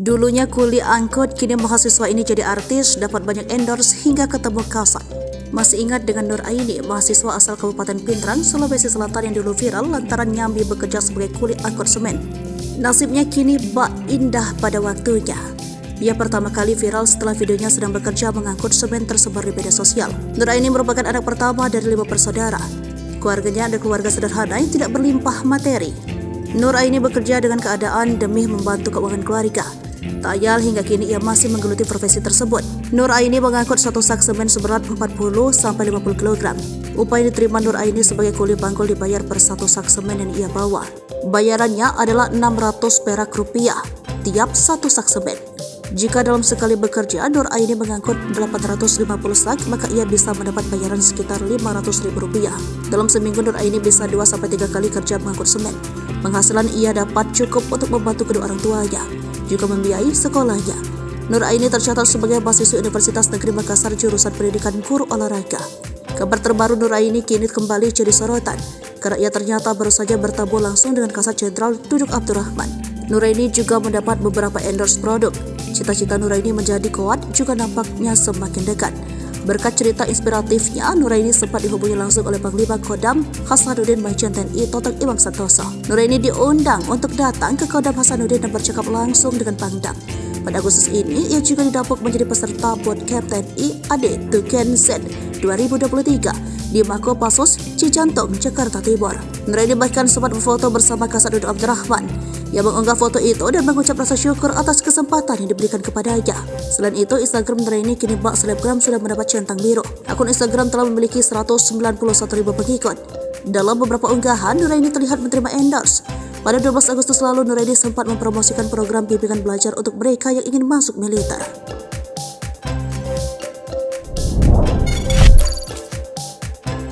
Dulunya kuli angkut, kini mahasiswa ini jadi artis, dapat banyak endorse hingga ketemu kasat. Masih ingat dengan Nur Aini, mahasiswa asal Kabupaten Pindrang, Sulawesi Selatan yang dulu viral lantaran nyambi bekerja sebagai kuli angkut semen. Nasibnya kini bak indah pada waktunya. Ia pertama kali viral setelah videonya sedang bekerja mengangkut semen tersebar di media sosial. Nur Aini merupakan anak pertama dari 5 bersaudara. Keluarganya adalah keluarga sederhana yang tidak berlimpah materi. Nur Aini bekerja dengan keadaan demi membantu keuangan keluarga. Tak ayal hingga kini ia masih menggeluti profesi tersebut. Nur Aini mengangkut satu sak semen seberat 40-50 kg. Upah yang diterima Nur Aini sebagai kuli panggul dibayar per satu sak semen yang ia bawa. Bayarannya adalah 600 perak rupiah tiap satu sak semen. Jika dalam sekali bekerja Nur Aini mengangkut 850 sak, maka ia bisa mendapat bayaran sekitar Rp500.000. Dalam seminggu Nur Aini bisa 2-3 kali kerja mengangkut semen. Penghasilan ia dapat cukup untuk membantu kedua orang tuanya, juga membiayai sekolahnya. Nur Aini tercatat sebagai mahasiswa Universitas Negeri Makassar jurusan Pendidikan Guru Olahraga. Kabar terbaru Nur Aini kini kembali jadi sorotan karena ia ternyata baru saja bertemu langsung dengan Kasat Jenderal Duduk Abdurrahman. Nur Aini juga mendapat beberapa endorse produk. Cita-cita Nur Aini menjadi kuat juga nampaknya semakin dekat. Berkat cerita inspiratifnya, Nur Aini sempat dihubungi langsung oleh Panglima Kodam Hasanuddin Majen TNI Toteng Iwang Santoso. Nur Aini diundang untuk datang ke Kodam Hasanuddin dan bercakap langsung dengan Pangdam. Pada Agustus ini, ia juga didapuk menjadi peserta Bootcamp TNI AD Tuken Z 2023 di Mako Pasos, Cijantung, Jakarta Timur. Nur Aini bahkan sempat berfoto bersama Kasat Duduk Abdurrahman. Ia mengunggah foto itu dan mengucap rasa syukur atas kesempatan yang diberikan kepadanya. Selain itu, Instagram Nur Aini kini bak selebgram sudah mendapat centang biru. Akun Instagram telah memiliki 191.000 pengikut. Dalam beberapa unggahan, Nur Aini terlihat menerima endorse. Pada 12 Agustus lalu, Nur Aini sempat mempromosikan program bimbingan belajar untuk mereka yang ingin masuk militer.